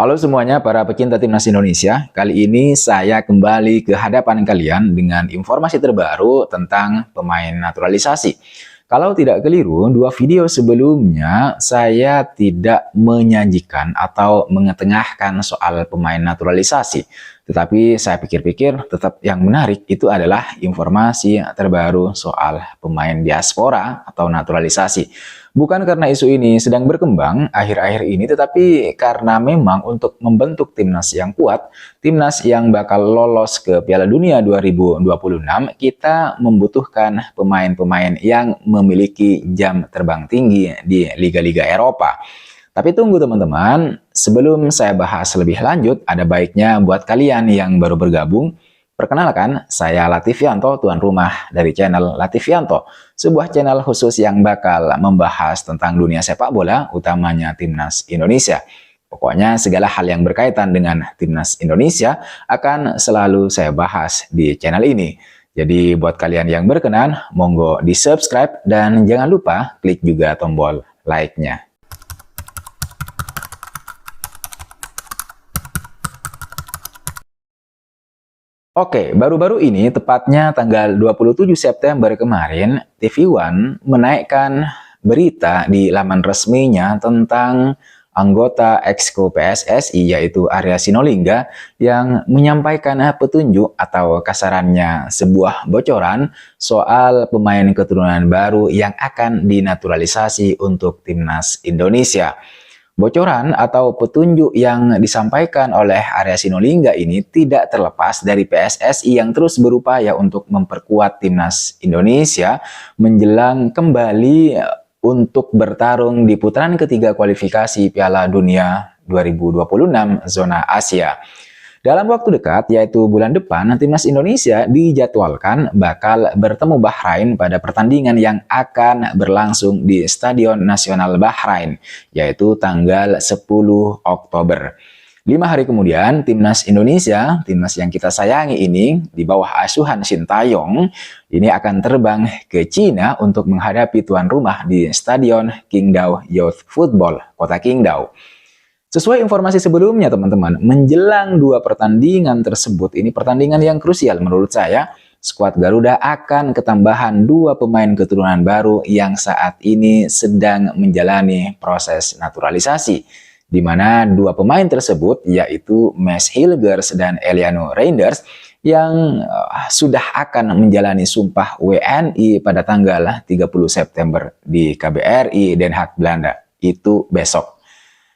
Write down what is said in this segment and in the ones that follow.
Halo semuanya para pecinta timnas Indonesia. Kali ini saya kembali ke hadapan kalian dengan informasi terbaru tentang pemain naturalisasi. Kalau tidak keliru, dua video sebelumnya saya tidak menyajikan atau mengetengahkan soal pemain naturalisasi. Tetapi saya pikir-pikir tetap yang menarik itu adalah informasi terbaru soal pemain diaspora atau naturalisasi. Bukan karena isu ini sedang berkembang akhir-akhir ini, tetapi karena memang untuk membentuk timnas yang kuat, timnas yang bakal lolos ke Piala Dunia 2026, kita membutuhkan pemain-pemain yang memiliki jam terbang tinggi di liga-liga Eropa. Tapi tunggu teman-teman, sebelum saya bahas lebih lanjut, ada baiknya buat kalian yang baru bergabung, perkenalkan, saya Latifianto, tuan rumah dari channel Latifianto, sebuah channel khusus yang bakal membahas tentang dunia sepak bola, utamanya timnas Indonesia. Pokoknya segala hal yang berkaitan dengan timnas Indonesia akan selalu saya bahas di channel ini. Jadi buat kalian yang berkenan, monggo di subscribe dan jangan lupa klik juga tombol like-nya. Oke, baru-baru ini, tepatnya tanggal 27 September kemarin, TV One menaikkan berita di laman resminya tentang anggota Exco PSSI yaitu Arya Sinulinga yang menyampaikan petunjuk atau kasarannya sebuah bocoran soal pemain keturunan baru yang akan dinaturalisasi untuk timnas Indonesia. Bocoran atau petunjuk yang disampaikan oleh Arya Sinulinga ini tidak terlepas dari PSSI yang terus berupaya untuk memperkuat timnas Indonesia menjelang kembali untuk bertarung di putaran ketiga kualifikasi Piala Dunia 2026 zona Asia. Dalam waktu dekat, yaitu bulan depan, timnas Indonesia dijadwalkan bakal bertemu Bahrain pada pertandingan yang akan berlangsung di Stadion Nasional Bahrain, yaitu tanggal 10 Oktober. 5 hari kemudian, timnas Indonesia, timnas yang kita sayangi ini, di bawah asuhan Sintayong, ini akan terbang ke Cina untuk menghadapi tuan rumah di Stadion Qingdao Youth Football, kota Qingdao. Sesuai informasi sebelumnya teman-teman, menjelang dua pertandingan tersebut, ini pertandingan yang krusial menurut saya, skuad Garuda akan ketambahan dua pemain keturunan baru yang saat ini sedang menjalani proses naturalisasi. Di mana dua pemain tersebut yaitu Mads Hilgers dan Eliano Reinders yang sudah akan menjalani sumpah WNI pada tanggal 30 September di KBRI Den Haag, Belanda. Itu besok.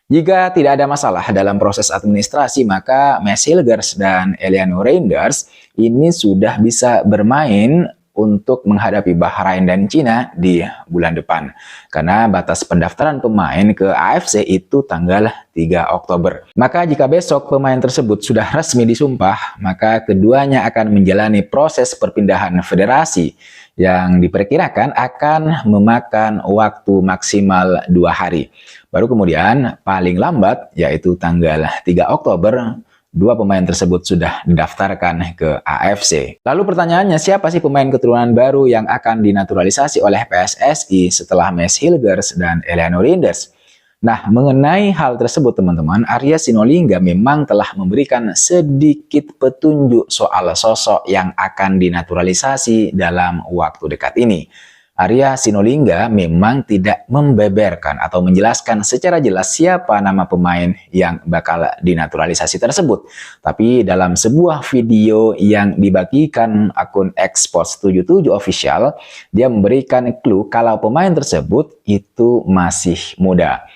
Jika tidak ada masalah dalam proses administrasi, maka Mads Hilgers dan Eliano Reinders ini sudah bisa bermain untuk menghadapi Bahrain dan Cina di bulan depan. Karena batas pendaftaran pemain ke AFC itu tanggal 3 Oktober. Maka jika besok pemain tersebut sudah resmi disumpah, maka keduanya akan menjalani proses perpindahan federasi yang diperkirakan akan memakan waktu maksimal 2 hari. Baru kemudian paling lambat yaitu tanggal 3 Oktober dua pemain tersebut sudah didaftarkan ke AFC. Lalu pertanyaannya, siapa sih pemain keturunan baru yang akan dinaturalisasi oleh PSSI setelah Mads Hilgers dan Eliano Reinders? Nah, mengenai hal tersebut teman-teman, Arya Sinulinga memang telah memberikan sedikit petunjuk soal sosok yang akan dinaturalisasi dalam waktu dekat ini. Arya Sinulinga memang tidak membeberkan atau menjelaskan secara jelas siapa nama pemain yang bakal dinaturalisasi tersebut. Tapi dalam sebuah video yang dibagikan akun Xsports77 Official, dia memberikan clue kalau pemain tersebut itu masih muda.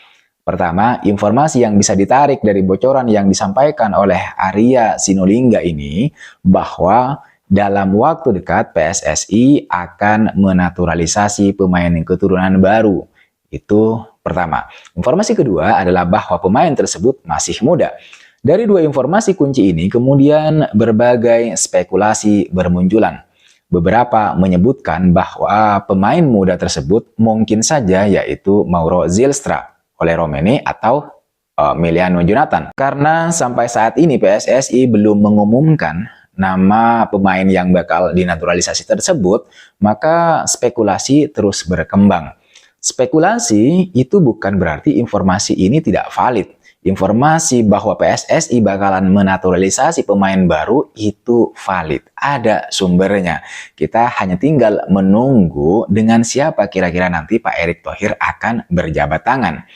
Pertama, informasi yang bisa ditarik dari bocoran yang disampaikan oleh Arya Sinulinga ini bahwa dalam waktu dekat PSSI akan menaturalisasi pemain keturunan baru. Itu pertama. Informasi kedua adalah bahwa pemain tersebut masih muda. Dari dua informasi kunci ini kemudian berbagai spekulasi bermunculan. Beberapa menyebutkan bahwa pemain muda tersebut mungkin saja yaitu Mauro Zylstra oleh Romeni atau Emiliano Jonathan. Karena sampai saat ini PSSI belum mengumumkan nama pemain yang bakal dinaturalisasi tersebut, maka spekulasi terus berkembang. Spekulasi itu bukan berarti informasi ini tidak valid. informasi bahwa PSSI bakalan menaturalisasi pemain baru itu valid, ada sumbernya. Kita hanya tinggal menunggu dengan siapa kira-kira nanti Pak Erick Thohir akan berjabat tangan.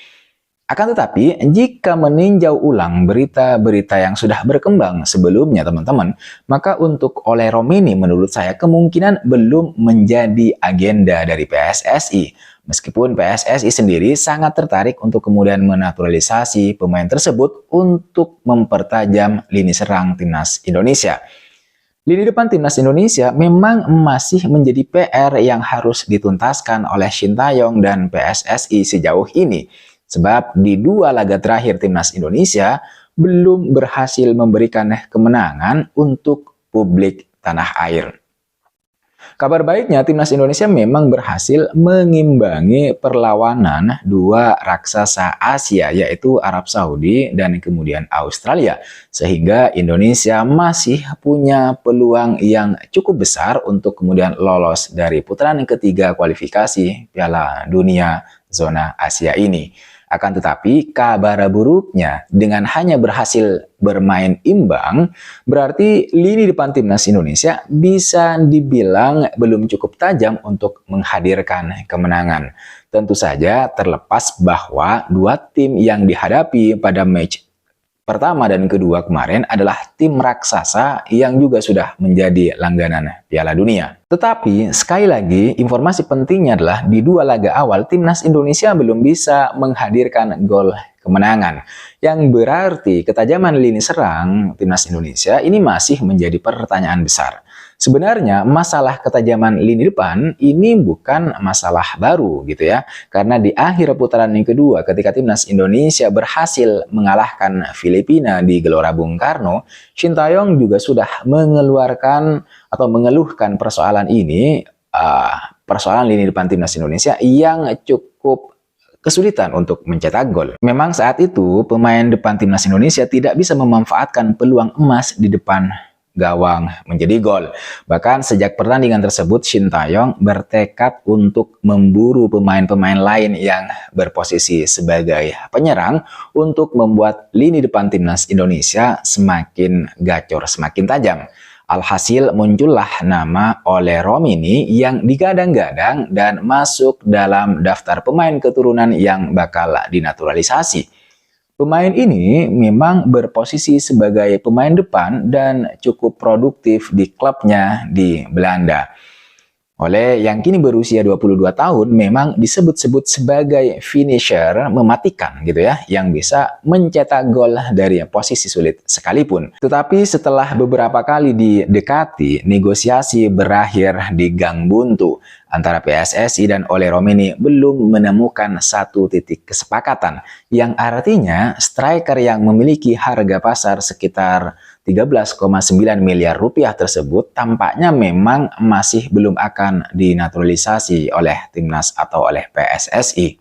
Akan tetapi, jika meninjau ulang berita-berita yang sudah berkembang sebelumnya teman-teman, maka untuk Ole Romini menurut saya kemungkinan belum menjadi agenda dari PSSI. Meskipun PSSI sendiri sangat tertarik untuk kemudian menaturalisasi pemain tersebut untuk mempertajam lini serang timnas Indonesia. Lini depan timnas Indonesia memang masih menjadi PR yang harus dituntaskan oleh Sintayong dan PSSI sejauh ini. Sebab di 2 laga terakhir timnas Indonesia belum berhasil memberikan kemenangan untuk publik tanah air. Kabar baiknya timnas Indonesia memang berhasil mengimbangi perlawanan 2 raksasa Asia yaitu Arab Saudi dan kemudian Australia. Sehingga Indonesia masih punya peluang yang cukup besar untuk kemudian lolos dari putaran ketiga kualifikasi Piala Dunia zona Asia ini. Akan tetapi kabar buruknya dengan hanya berhasil bermain imbang, berarti lini depan timnas Indonesia bisa dibilang belum cukup tajam untuk menghadirkan kemenangan. Tentu saja terlepas bahwa 2 tim yang dihadapi pada match pertama dan kedua kemarin adalah tim raksasa yang juga sudah menjadi langganan Piala Dunia. Tetapi sekali lagi informasi pentingnya adalah di 2 laga awal timnas Indonesia belum bisa menghadirkan gol kemenangan. Yang berarti ketajaman lini serang timnas Indonesia ini masih menjadi pertanyaan besar. Sebenarnya masalah ketajaman lini depan ini bukan masalah baru gitu ya. Karena di akhir putaran yang kedua ketika timnas Indonesia berhasil mengalahkan Filipina di Gelora Bung Karno, Sintayong juga sudah mengeluarkan atau mengeluhkan persoalan ini, persoalan lini depan timnas Indonesia yang cukup kesulitan untuk mencetak gol. Memang saat itu pemain depan timnas Indonesia tidak bisa memanfaatkan peluang emas di depan gawang menjadi gol. Bahkan sejak pertandingan tersebut Sintayong bertekad untuk memburu pemain-pemain lain yang berposisi sebagai penyerang untuk membuat lini depan timnas Indonesia semakin gacor, semakin tajam. Alhasil muncullah nama Ole Romini yang digadang-gadang dan masuk dalam daftar pemain keturunan yang bakal dinaturalisasi. Pemain ini memang berposisi sebagai pemain depan dan cukup produktif di klubnya di Belanda. Ole yang kini berusia 22 tahun memang disebut-sebut sebagai finisher mematikan gitu ya, yang bisa mencetak gol dari posisi sulit sekalipun. Tetapi setelah beberapa kali didekati, negosiasi berakhir di gang buntu antara PSSI dan Ole Romini belum menemukan satu titik kesepakatan, yang artinya striker yang memiliki harga pasar sekitar 13,9 miliar rupiah tersebut tampaknya memang masih belum akan dinaturalisasi oleh timnas atau oleh PSSI.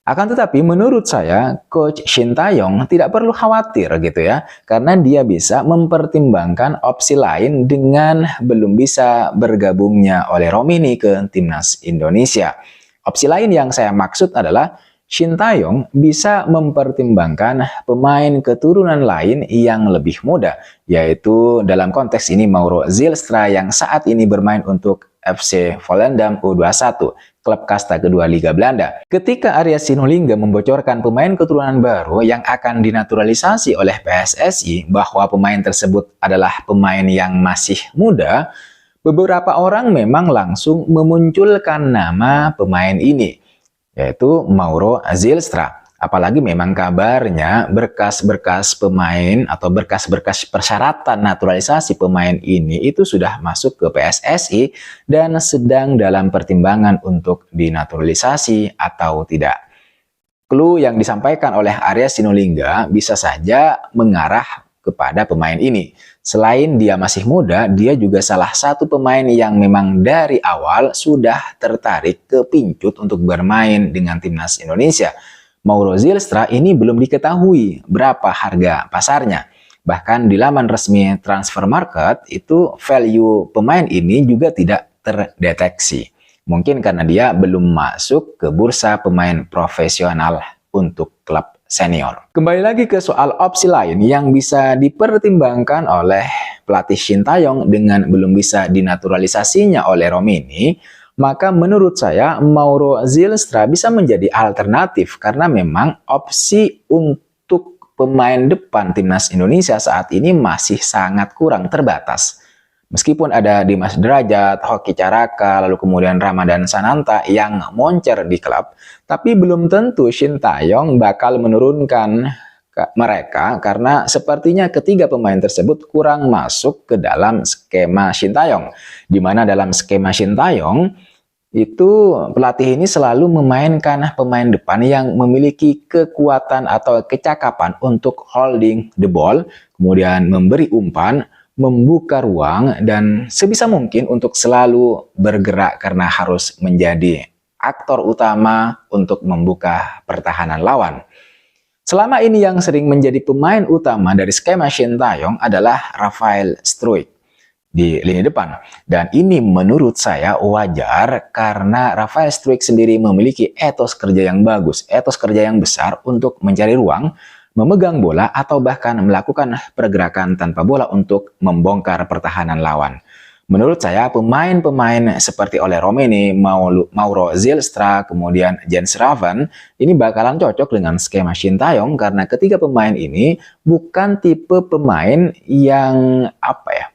Akan tetapi menurut saya Coach Sintayong tidak perlu khawatir gitu ya, karena dia bisa mempertimbangkan opsi lain dengan belum bisa bergabungnya oleh Romini ke timnas Indonesia. Opsi lain yang saya maksud adalah Sintayong bisa mempertimbangkan pemain keturunan lain yang lebih muda, yaitu dalam konteks ini Mauro Zylstra yang saat ini bermain untuk FC Volendam U21, klub kasta kedua Liga Belanda. Ketika Arya Sinulinga membocorkan pemain keturunan baru yang akan dinaturalisasi oleh PSSI bahwa pemain tersebut adalah pemain yang masih muda, beberapa orang memang langsung memunculkan nama pemain ini, yaitu Mauro Zylstra. Apalagi memang kabarnya berkas-berkas pemain atau berkas-berkas persyaratan naturalisasi pemain ini itu sudah masuk ke PSSI dan sedang dalam pertimbangan untuk dinaturalisasi atau tidak. Clue yang disampaikan oleh Arya Sinulinga bisa saja mengarah kepada pemain ini. Selain dia masih muda, dia juga salah satu pemain yang memang dari awal sudah tertarik kepincut untuk bermain dengan timnas Indonesia. Mauro Zylstra ini belum diketahui berapa harga pasarnya. Bahkan di laman resmi Transfer Market itu value pemain ini juga tidak terdeteksi. Mungkin karena dia belum masuk ke bursa pemain profesional untuk klub senior. Kembali lagi ke soal opsi lain yang bisa dipertimbangkan oleh pelatih Shin Tae-yong dengan belum bisa dinaturalisasinya oleh Romeni, maka menurut saya Mauro Zylstra bisa menjadi alternatif karena memang opsi untuk pemain depan timnas Indonesia saat ini masih sangat kurang terbatas. Meskipun ada Dimas Derajat, Hoki Caraka, lalu kemudian Ramadan Sananta yang moncer di klub, tapi belum tentu Shin Tae-yong bakal menurunkan mereka karena sepertinya ketiga pemain tersebut kurang masuk ke dalam skema Shin Tae-yong. Di mana dalam skema Shin Tae-yong itu pelatih ini selalu memainkan pemain depan yang memiliki kekuatan atau kecakapan untuk holding the ball, kemudian memberi umpan, membuka ruang, dan sebisa mungkin untuk selalu bergerak karena harus menjadi aktor utama untuk membuka pertahanan lawan. Selama ini yang sering menjadi pemain utama dari skema Shin Tae-yong adalah Rafael Struijk di lini depan. Dan ini menurut saya wajar karena Rafael Struijk sendiri memiliki etos kerja yang bagus, etos kerja yang besar untuk mencari ruang, memegang bola, atau bahkan melakukan pergerakan tanpa bola untuk membongkar pertahanan lawan. Menurut saya pemain-pemain seperti Ole Romeni, Mauro Zylstra, kemudian Jens Raven ini bakalan cocok dengan skema Shin Tae-yong karena ketiga pemain ini bukan tipe pemain yang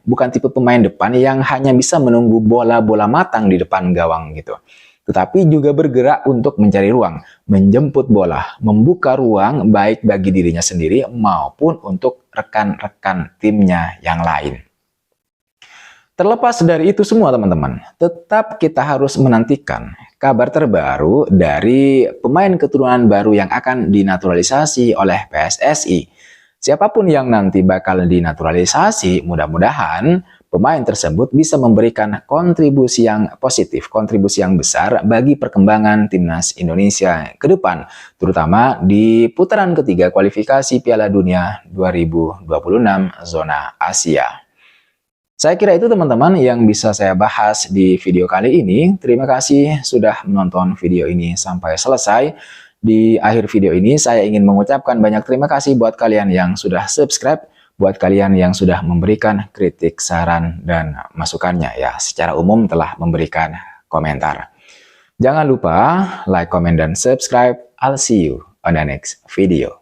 bukan tipe pemain depan yang hanya bisa menunggu bola-bola matang di depan gawang gitu. Tetapi juga bergerak untuk mencari ruang, menjemput bola, membuka ruang baik bagi dirinya sendiri maupun untuk rekan-rekan timnya yang lain. Terlepas dari itu semua teman-teman, tetap kita harus menantikan kabar terbaru dari pemain keturunan baru yang akan dinaturalisasi oleh PSSI. Siapapun yang nanti bakal dinaturalisasi, mudah-mudahan pemain tersebut bisa memberikan kontribusi yang positif, kontribusi yang besar bagi perkembangan timnas Indonesia ke depan, terutama di putaran ketiga kualifikasi Piala Dunia 2026 zona Asia. Saya kira itu teman-teman yang bisa saya bahas di video kali ini. Terima kasih sudah menonton video ini sampai selesai. Di akhir video ini saya ingin mengucapkan banyak terima kasih buat kalian yang sudah subscribe, buat kalian yang sudah memberikan kritik, saran, dan masukannya ya, secara umum telah memberikan komentar. Jangan lupa like, comment, dan subscribe. I'll see you on the next video.